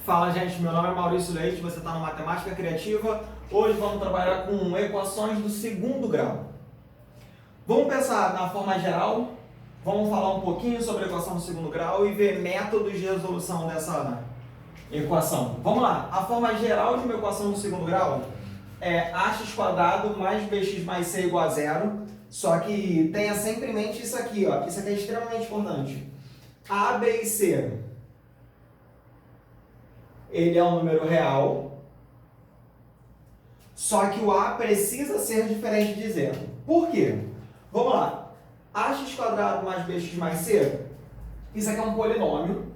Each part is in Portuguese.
Fala, gente, meu nome é Maurício Leite, você está no Matemática Criativa. Hoje vamos trabalhar com equações do segundo grau. Vamos pensar na forma geral, vamos falar um pouquinho sobre a equação do segundo grau e ver métodos de resolução dessa equação. Vamos lá, a forma geral de uma equação do segundo grau é ax² mais bx mais c igual a zero, só que tenha sempre em mente isso aqui, ó. Isso aqui é extremamente importante. A, B e C, ele é um número real, só que o A precisa ser diferente de zero. Por quê? Vamos lá. Ax² mais bx mais c, isso aqui é um polinômio,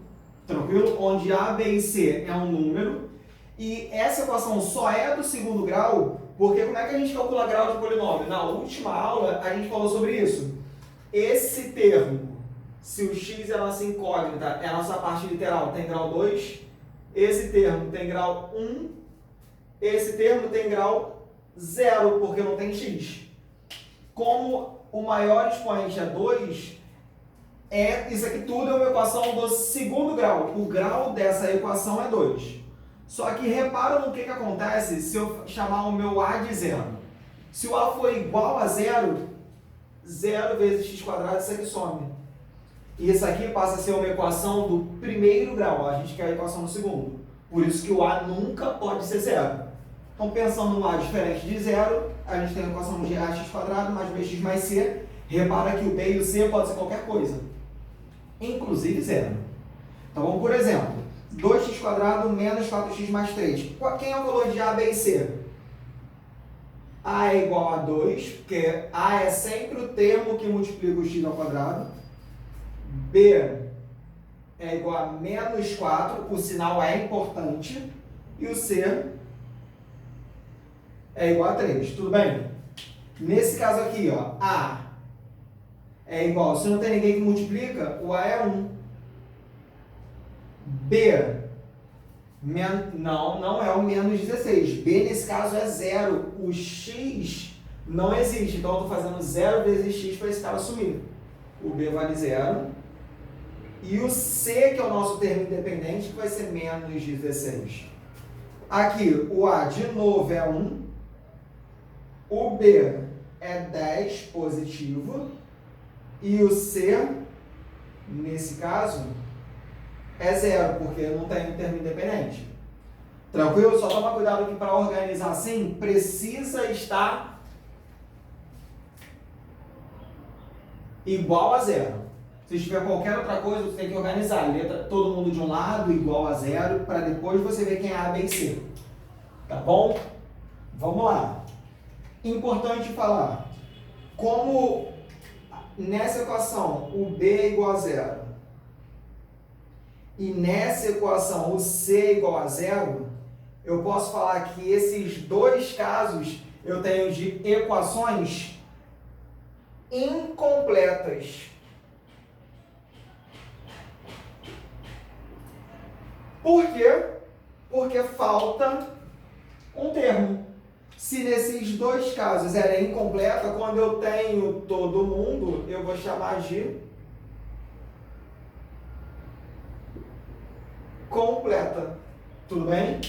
tranquilo? Onde A, B e C é um número, e essa equação só é do segundo grau, porque como é que a gente calcula grau de polinômio? Na última aula a gente falou sobre isso. Esse termo, se o x é a nossa incógnita, é a nossa parte literal, tem grau 2, esse termo tem grau 1, esse termo tem grau 0, porque não tem x. Como o maior expoente é 2, isso aqui tudo é uma equação do segundo grau. O grau dessa equação é 2. Só que repara no que acontece se eu chamar o meu A de zero. Se o A for igual a zero, 0 vezes x², isso aqui some. E isso aqui passa a ser uma equação do primeiro grau. A gente quer a equação do segundo. Por isso que o A nunca pode ser zero. Então, pensando no A diferente de zero, a gente tem a equação de ax² mais bx mais c. Repara que o B e o C pode ser qualquer coisa, inclusive zero. Então, vamos por exemplo. 2x² menos 4x mais 3. Quem é o valor de A, B e C? A é igual a 2, porque A é sempre o termo que multiplica o x ao quadrado. B é igual a menos 4, o sinal é importante. E o C é igual a 3, tudo bem? Nesse caso aqui, ó, A é igual, se não tem ninguém que multiplica, o A é 1. B, não é o menos 16. B, nesse caso, é 0. O x não existe. Então, eu estou fazendo 0 vezes x para esse cara sumir. O B vale 0. E o C, que é o nosso termo independente, que vai ser menos 16. Aqui, o A, de novo, é 1. O B é 10 positivo. E o C, nesse caso, é 0, porque não tem um termo independente. Tranquilo? Só toma cuidado que para organizar assim, precisa estar igual a 0. Se tiver qualquer outra coisa, você tem que organizar. Letra, todo mundo de um lado, igual a 0, para depois você ver quem é A, B e C. Tá bom? Vamos lá. Importante falar. Como nessa equação o B é igual a 0 e nessa equação o C é igual a 0, eu posso falar que esses dois casos eu tenho de equações incompletas. Por quê? Porque falta um termo. Se nesses dois casos ela é incompleta, quando eu tenho todo mundo, eu vou chamar de completa. Tudo bem?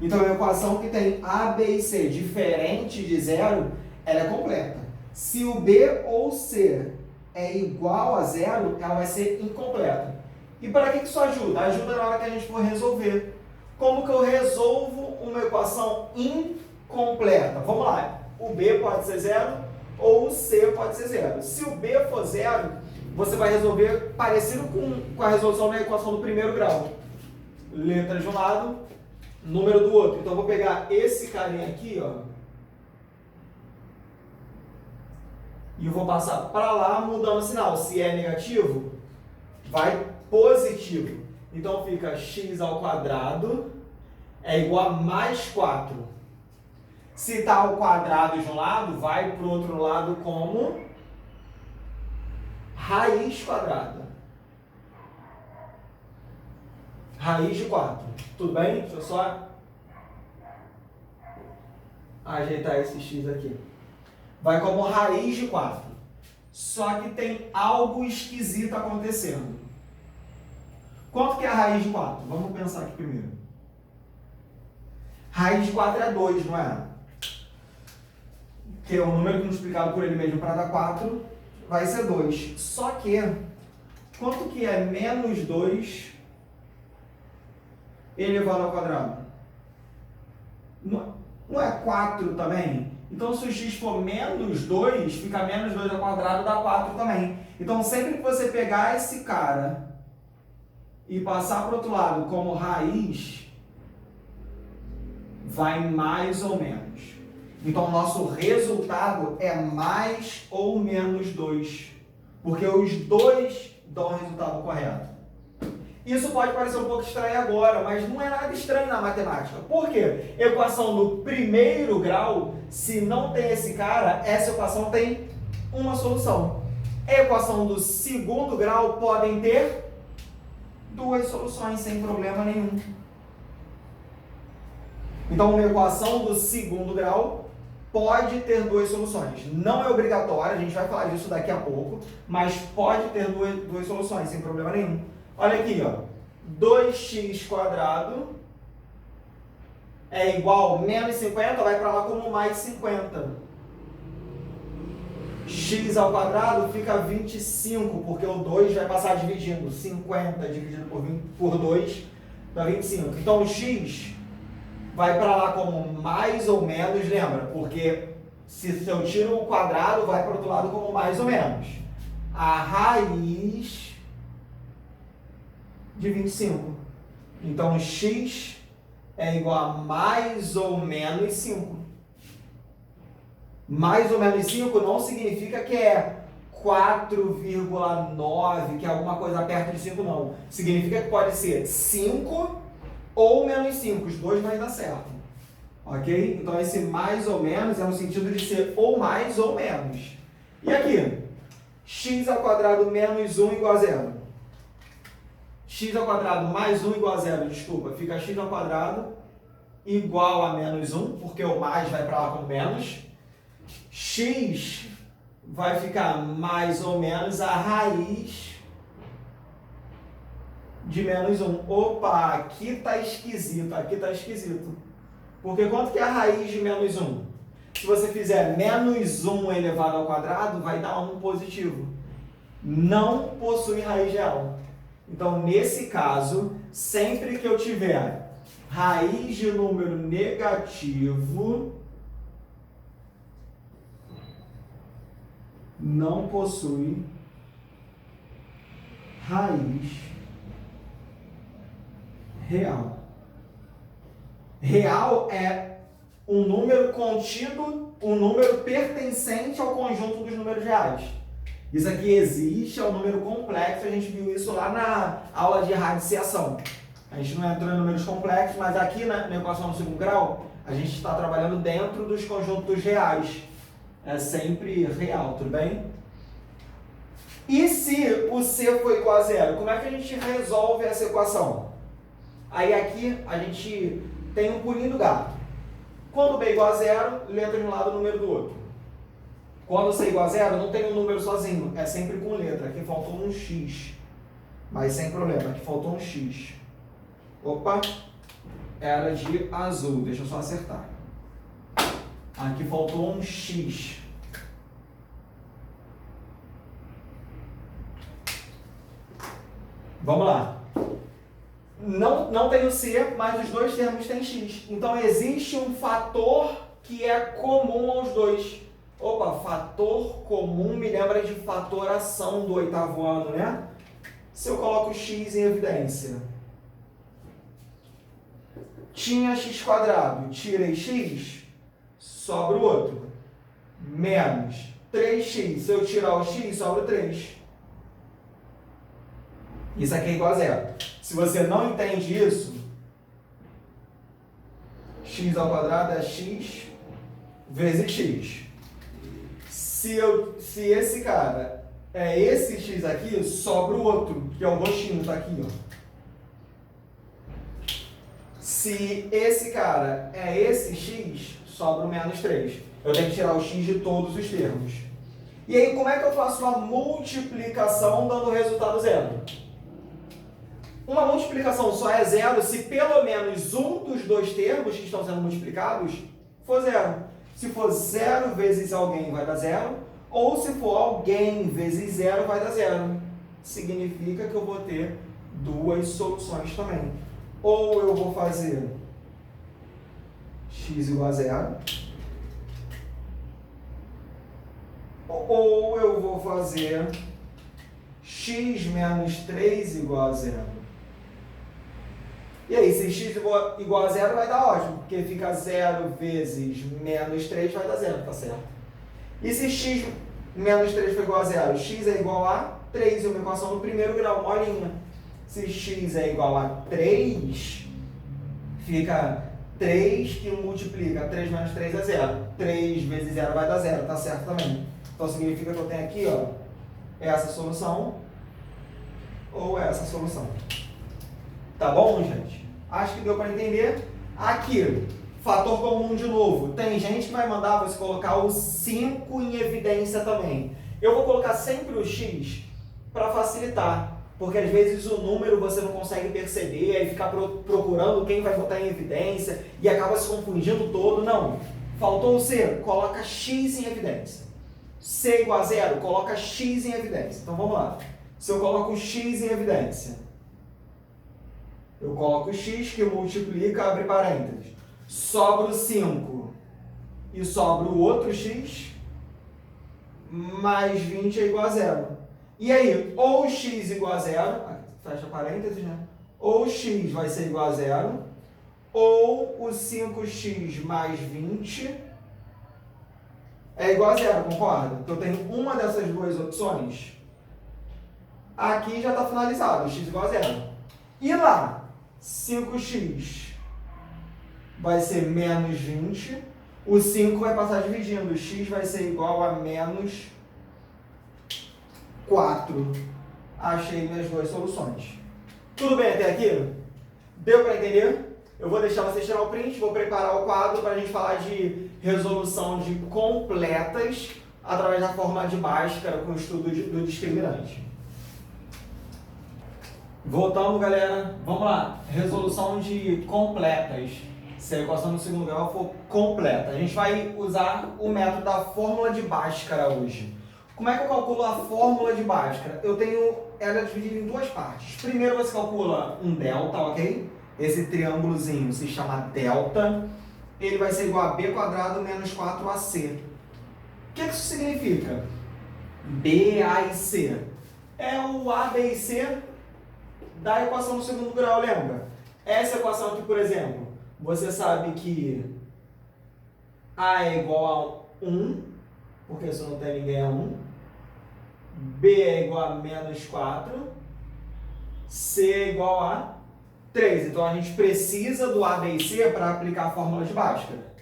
Então, a equação que tem A, B e C diferente de zero, ela é completa. Se o B ou C é igual a zero, ela vai ser incompleta. E para que isso ajuda? Ajuda na hora que a gente for resolver. Como que eu resolvo uma equação incompleta? Vamos lá. O B pode ser zero ou o C pode ser zero. Se o B for zero, você vai resolver parecido com a resolução da equação do primeiro grau. Letra de um lado, número do outro. Então, eu vou pegar esse carinha aqui, ó, e eu vou passar para lá mudando o sinal. Se é negativo, vai positivo. Então, fica x² é igual a mais 4. Se está ao quadrado de um lado, vai para o outro lado como raiz quadrada. Raiz de 4. Tudo bem? Deixa eu só ajeitar esse x aqui. Vai como raiz de 4. Só que tem algo esquisito acontecendo. Quanto que é a raiz de 4? Vamos pensar aqui primeiro. Raiz de 4 é 2, não é? Que é um número que multiplicado por ele mesmo para dar 4 vai ser 2. Só que, quanto que é menos 2 elevado ao quadrado? Não é 4 também? Então, se o x for menos 2, fica menos 2 ao quadrado, dá 4 também. Então, sempre que você pegar esse cara e passar para o outro lado como raiz, vai mais ou menos. Então, o nosso resultado é mais ou menos 2. Porque os dois dão o resultado correto. Isso pode parecer um pouco estranho agora, mas não é nada estranho na matemática. Por quê? Equação do primeiro grau, se não tem esse cara, essa equação tem uma solução. A equação do segundo grau podem ter duas soluções sem problema nenhum. Então, uma equação do segundo grau pode ter duas soluções. Não é obrigatório, a gente vai falar disso daqui a pouco, mas pode ter duas soluções sem problema nenhum. Olha aqui, ó. 2x² é igual a menos 50, vai para lá como mais 50. X ao quadrado fica 25, porque o 2 vai passar dividindo. 50 dividido por 2 dá 25. Então, o x vai para lá como mais ou menos, lembra? Porque se eu tiro o quadrado, vai para o outro lado como mais ou menos. A raiz de 25. Então, x é igual a mais ou menos 5. Mais ou menos 5 não significa que é 4,9, que é alguma coisa perto de 5, não. Significa que pode ser 5 ou menos 5. Os dois vai dar certo. Ok? Então, esse mais ou menos é no sentido de ser ou mais ou menos. E aqui? X ao quadrado menos 1 igual a 0. X ao quadrado mais 1 igual a 0, desculpa, fica x ao quadrado igual a menos 1, porque o mais vai para lá com menos. X vai ficar mais ou menos a raiz de menos 1. Opa, aqui está esquisito, aqui está esquisito. Porque quanto que é a raiz de menos 1? Se você fizer menos 1 elevado ao quadrado, vai dar 1 positivo. Não possui raiz real. Então, nesse caso, sempre que eu tiver raiz de número negativo, não possui raiz real. Real é um número contido, um número pertencente ao conjunto dos números reais. Isso aqui existe, é um número complexo, a gente viu isso lá na aula de radiciação. A gente não entrou em números complexos, mas aqui na equação do segundo grau, a gente está trabalhando dentro dos conjuntos reais. É sempre real, tudo bem? E se o C for igual a 0, como é que a gente resolve essa equação? Aí aqui a gente tem um pulinho do gato. Quando B é igual a 0, letra de um lado, número do outro. Quando C é igual a 0, não tem um número sozinho, é sempre com letra. Aqui faltou um X, mas sem problema, aqui faltou um X. Opa, era de azul, deixa eu só acertar. Aqui faltou um X. Vamos lá. Não tem o C, mas os dois termos têm X. Então, existe um fator que é comum aos dois. Opa, fator comum me lembra de fatoração do 8º ano, né? Se eu coloco X em evidência. Tinha x², tirei x, sobra o outro. Menos 3x, se eu tirar o x, sobra 3. Isso aqui é igual a 0. Se você não entende isso, x² é x vezes x. Se esse cara é esse x aqui, sobra o outro, que é o roxinho, tá aqui, ó. Se esse cara é esse x, sobra o menos 3. Eu tenho que tirar o x de todos os termos. E aí, como é que eu faço uma multiplicação dando o resultado 0? uma multiplicação só é zero se pelo menos um dos dois termos que estão sendo multiplicados for zero. Se for 0 vezes alguém vai dar zero, ou se for alguém vezes zero vai dar zero. Significa que eu vou ter duas soluções também. Ou eu vou fazer x igual a zero, ou eu vou fazer x menos 3 igual a zero. E aí, se x igual a zero vai dar ótimo, porque fica 0 vezes menos 3 vai dar zero, tá certo? E se x menos 3 for igual a zero, x é igual a 3, uma equação do primeiro grau, molinha. Se x é igual a 3, fica 3 que multiplica 3 menos 3 é zero. 3 vezes 0 vai dar zero, tá certo também. Então significa que eu tenho aqui, ó, essa solução ou essa solução. Tá bom, gente? Acho que deu para entender. Aqui, fator comum de novo. Tem gente que vai mandar você colocar o 5 em evidência também. Eu vou colocar sempre o x para facilitar, porque às vezes o número você não consegue perceber, aí fica procurando quem vai botar em evidência e acaba se confundindo todo. Não. Faltou o C, coloca x em evidência. C igual a zero, coloca x em evidência. Então vamos lá. Se eu coloco x em evidência, eu coloco x que multiplica, abre parênteses, sobra o 5 e sobra o outro x, mais 20 é igual a zero. E aí, ou x igual a zero, fecha parênteses, né? Ou x vai ser igual a zero, ou o 5x mais 20 é igual a zero, concorda? Então eu tenho uma dessas duas opções. Aqui já está finalizado, x igual a zero. E lá? 5x vai ser menos 20, o 5 vai passar dividindo, o x vai ser igual a menos 4. Achei minhas duas soluções. Tudo bem até aqui? Deu para entender? Eu vou deixar vocês tirar o print, vou preparar o quadro para a gente falar de resolução de completas através da fórmula de Bhaskara com o estudo do discriminante. Voltamos, galera. Vamos lá. Resolução de completas. Se a equação no segundo grau for completa. A gente vai usar o método da fórmula de Bhaskara hoje. Como é que eu calculo a fórmula de Bhaskara? Eu tenho ela dividida em duas partes. Primeiro você calcula um delta, ok? Esse triângulozinho se chama delta. Ele vai ser igual a b quadrado menos 4ac. O que isso significa? B, A e C. É o A, B e C da equação do segundo grau, lembra? Essa equação aqui, por exemplo, você sabe que A é igual a 1, porque se não tem ninguém é 1. B é igual a menos 4. C é igual a 3. Então a gente precisa do A, B e C para aplicar a fórmula de Bhaskara.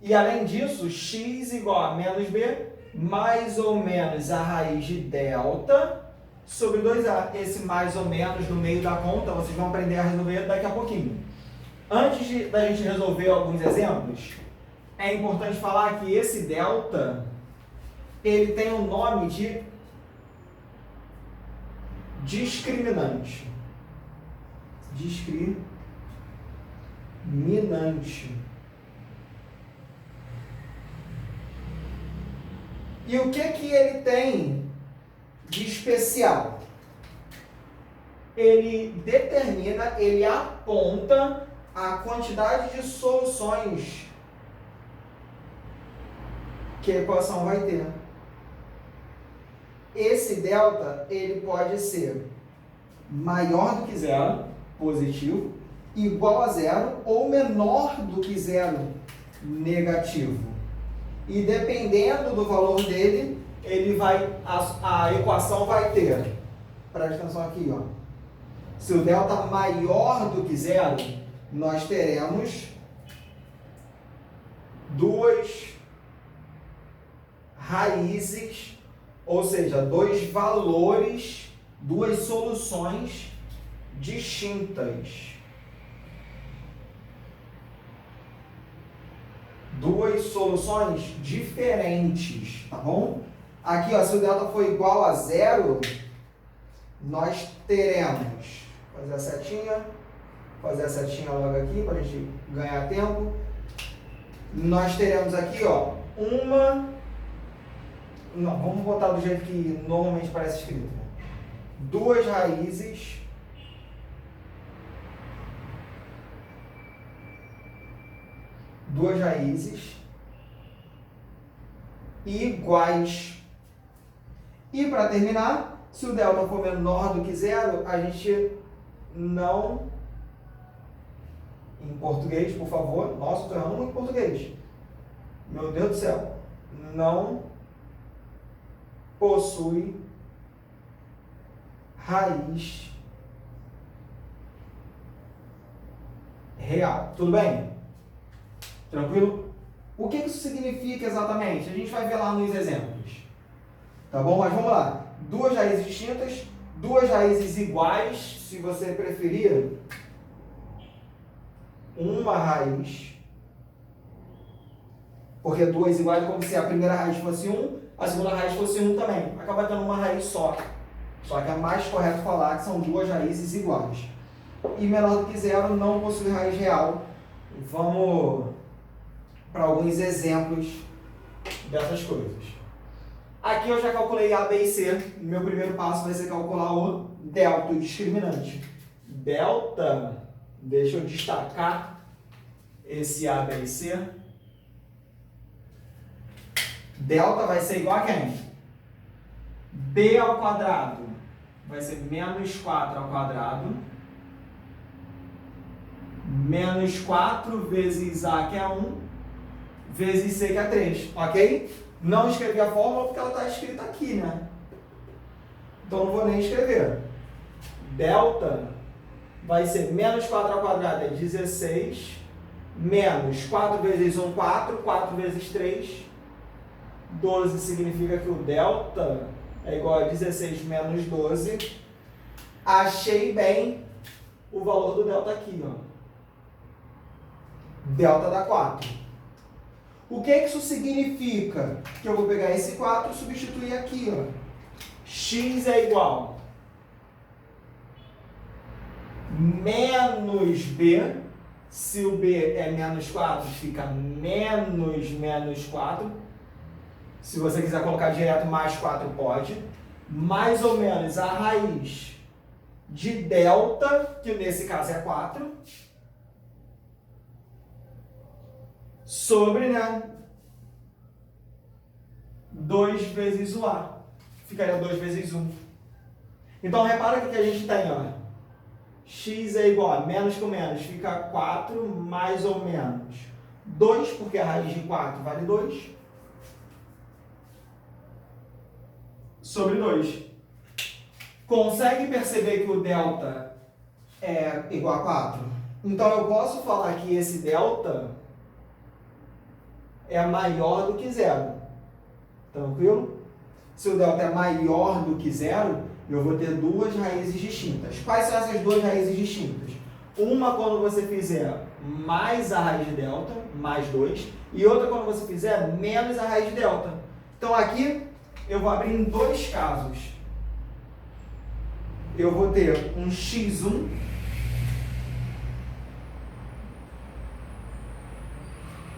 E além disso, x igual a menos b, mais ou menos a raiz de delta sobre 2a. Esse mais ou menos no meio da conta, vocês vão aprender a resolver daqui a pouquinho. Antes da gente resolver alguns exemplos, é importante falar que esse delta, ele tem o nome de discriminante. Discriminante. E o que ele tem de especial? Ele determina, ele aponta a quantidade de soluções que a equação vai ter. Esse delta, ele pode ser maior do que zero, positivo, igual a zero ou menor do que zero, negativo. E dependendo do valor dele, a equação vai ter, presta atenção aqui, ó. Se o delta maior do que zero, nós teremos duas raízes, ou seja, dois valores, duas soluções distintas. Duas soluções diferentes, tá bom? Aqui, ó, se o delta for igual a zero, nós teremos fazer a setinha logo aqui para a gente ganhar tempo. Nós teremos aqui, ó, não, vamos botar do jeito que normalmente parece escrito. Duas raízes iguais. E para terminar, se o delta for menor do que zero, a gente não... Em português, por favor. Nossa, estou errando muito em português. Meu Deus do céu. Não possui raiz real. Tudo bem? Tranquilo? O que isso significa exatamente? A gente vai ver lá nos exemplos. Tá bom? Mas vamos lá. Duas raízes distintas, duas raízes iguais, se você preferir. Uma raiz, porque duas iguais é como se a primeira raiz fosse 1, a segunda raiz fosse 1 também. Acaba tendo uma raiz só. Só que é mais correto falar que são duas raízes iguais. E menor do que zero não possui raiz real. Vamos para alguns exemplos dessas coisas. Aqui eu já calculei A, B e C. Meu primeiro passo vai ser calcular o delta, o discriminante. Delta, deixa eu destacar esse A, B e C. Delta vai ser igual a quem? B ao quadrado vai ser menos 4 ao quadrado. Menos 4 vezes A, que é 1, vezes C, que é 3. Ok? Não escrevi a fórmula porque ela está escrita aqui, né? Então não vou nem escrever. Delta vai ser menos 4 ao quadrado é 16, menos 4 vezes 1, 4, 4 vezes 3, 12 significa que o delta é igual a 16 menos 12. Achei bem o valor do delta aqui, ó. Delta dá 4. O que isso significa? Que eu vou pegar esse 4 e substituir aqui, ó. X é igual menos B. Se o B é menos 4, fica menos 4. Se você quiser colocar direto mais 4, pode. Mais ou menos a raiz de delta, que nesse caso é 4, sobre, né, 2 vezes o A. Ficaria 2 vezes 1. Então, repara que a gente tem, ó, x é igual a menos com menos, fica 4 mais ou menos 2, porque a raiz de 4 vale 2, sobre 2. Consegue perceber que o delta é igual a 4? Então, eu posso falar que esse delta é maior do que zero. Tranquilo? Se o delta é maior do que zero, eu vou ter duas raízes distintas. Quais são essas duas raízes distintas? Uma quando você fizer mais a raiz de delta, mais 2, e outra quando você fizer menos a raiz de delta. Então aqui eu vou abrir em dois casos. Eu vou ter um x1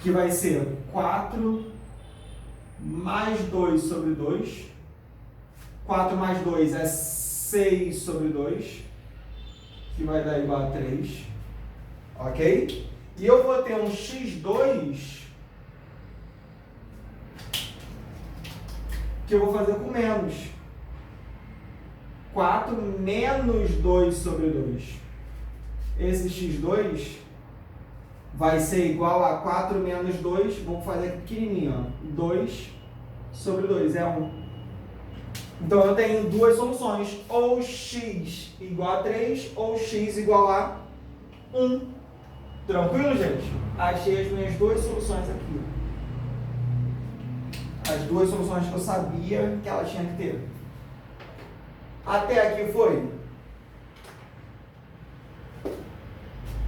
que vai ser 4 mais 2 sobre 2. 4 mais 2 é 6 sobre 2, que vai dar igual a 3. Ok? E eu vou ter um x2 que eu vou fazer com menos. 4 menos 2 sobre 2. Esse x2 vai ser igual a 4 menos 2, vamos fazer aqui pequenininho, ó. 2 sobre 2 é 1. Então eu tenho duas soluções, ou x igual a 3, ou x igual a 1. Tranquilo, gente? Achei as minhas duas soluções aqui. As duas soluções que eu sabia que ela tinha que ter. Até aqui foi?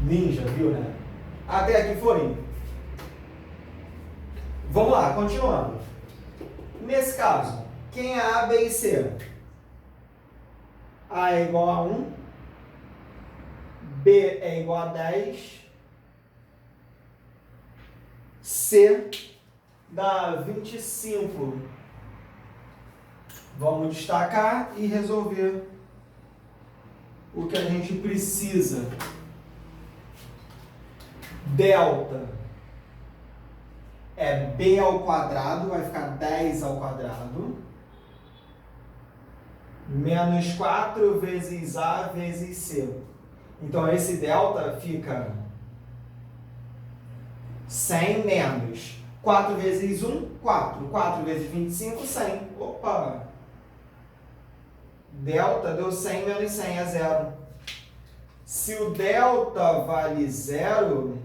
Ninja, viu, né? Até aqui foi? Vamos lá, continuando. Nesse caso, quem é A, B e C? A é igual a 1, B é igual a 10, C dá 25. Vamos destacar e resolver o que a gente precisa. Delta é B ao quadrado, vai ficar 10 ao quadrado, menos 4 vezes A vezes C. Então, esse delta fica 100 menos 4 vezes 1, 4. 4 vezes 25, 100. Opa! Delta deu 100 menos 100 é 0. Se o delta vale 0,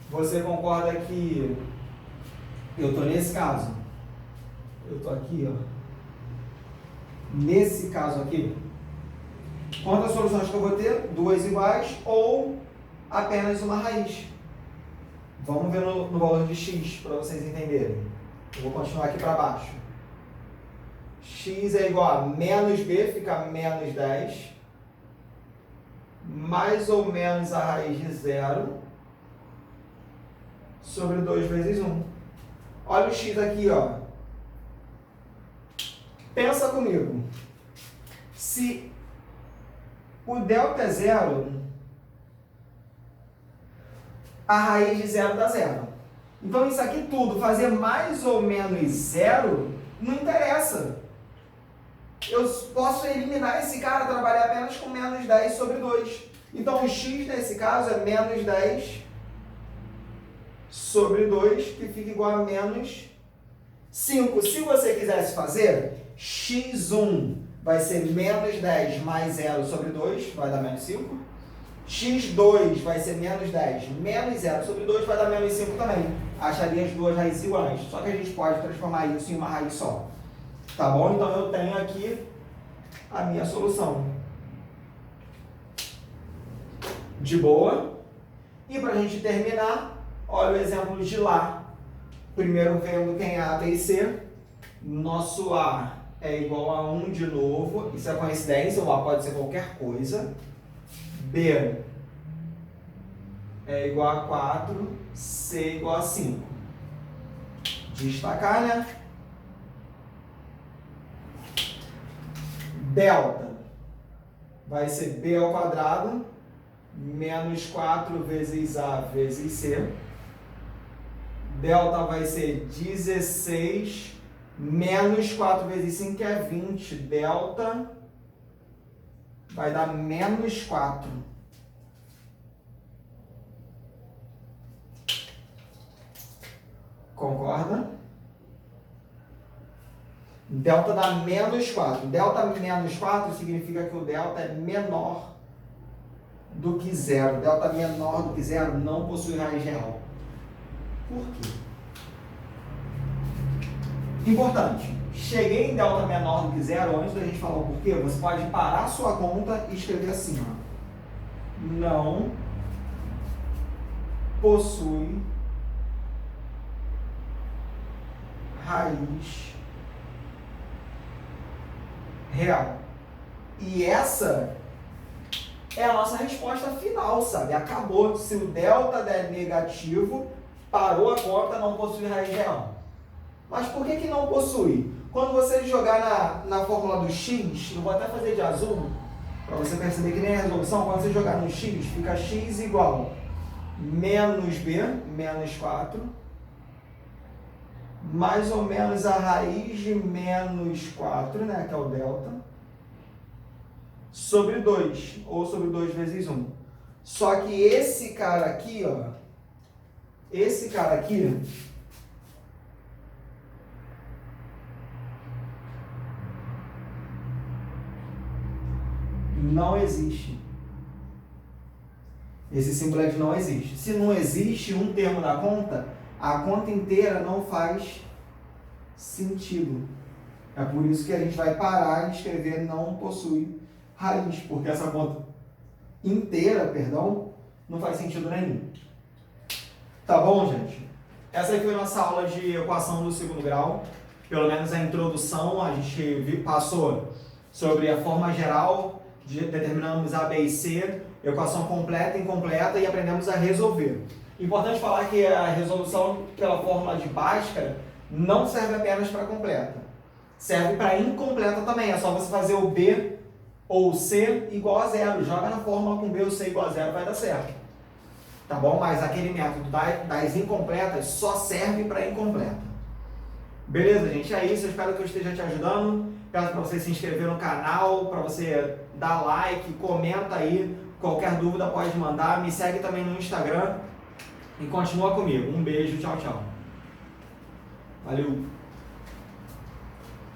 você concorda que eu estou nesse caso? Eu estou aqui, ó. Nesse caso aqui. Quantas soluções que eu vou ter? 2 iguais ou apenas uma raiz. Vamos ver no valor de x para vocês entenderem. Eu vou continuar aqui para baixo. X é igual a menos b, fica menos 10, mais ou menos a raiz de 0 sobre 2 vezes 1. Olha o x aqui, ó. Pensa comigo. Se o delta é 0, a raiz de 0 dá 0. Então, isso aqui tudo, fazer mais ou menos 0, não interessa. Eu posso eliminar esse cara, trabalhar apenas com menos 10 sobre 2. Então, o x nesse caso é menos 10 sobre 2, que fica igual a menos 5. Se você quisesse fazer, x1 vai ser menos 10 mais 0 sobre 2, vai dar menos 5. x2 vai ser menos 10 menos 0 sobre 2, vai dar menos 5 também. Acharia as duas raízes iguais. Só que a gente pode transformar isso em uma raiz só. Tá bom? Então, eu tenho aqui a minha solução. De boa? E para a gente terminar, olha o exemplo de lá. Primeiro vendo quem é A, B e C. Nosso A é igual a 1 de novo. Isso é coincidência, o A pode ser qualquer coisa. B é igual a 4, C igual a 5. Destacar, né? Delta vai ser B ao quadrado menos 4 vezes A vezes C. Delta vai ser 16 menos 4 vezes 5, que é 20. Delta vai dar menos 4. Concorda? Delta dá menos 4. Delta menos 4 significa que o delta é menor do que 0. Delta menor do que 0 não possui raiz real. Por quê? Importante. Cheguei em delta menor do que 0, antes da gente falar o porquê, você pode parar a sua conta e escrever assim, ó. Não possui raiz real. E essa é a nossa resposta final, sabe? Acabou. Se o delta der negativo, parou a conta, não possui raiz real. Mas por que não possui? Quando você jogar na fórmula do x, eu vou até fazer de azul, para você perceber que nem a resolução, quando você jogar no x, fica x igual menos b, menos 4, mais ou menos a raiz de menos 4, né, que é o delta, sobre 2, ou sobre 2 vezes 1. Só que esse cara aqui, ó, esse cara aqui, não existe. Esse símbolo é de não existe. Se não existe um termo da conta, a conta inteira não faz sentido. É por isso que a gente vai parar de escrever não possui raiz, porque essa conta inteira, perdão, não faz sentido nenhum. Tá bom, gente? Essa aí foi a nossa aula de equação do segundo grau. Pelo menos a introdução, a gente passou sobre a forma geral, determinamos A, B e C, equação completa, incompleta e aprendemos a resolver. Importante falar que a resolução pela fórmula de Bhaskara não serve apenas para completa. Serve para incompleta também. É só você fazer o B ou o C igual a zero. Joga na fórmula com B ou C igual a zero, vai dar certo. Tá bom? Mas aquele método das incompletas só serve para incompleta. Beleza, gente? É isso. Eu espero que eu esteja te ajudando. Peço para você se inscrever no canal, para você dar like, comenta aí. Qualquer dúvida pode mandar. Me segue também no Instagram. E continua comigo. Um beijo, tchau, tchau. Valeu!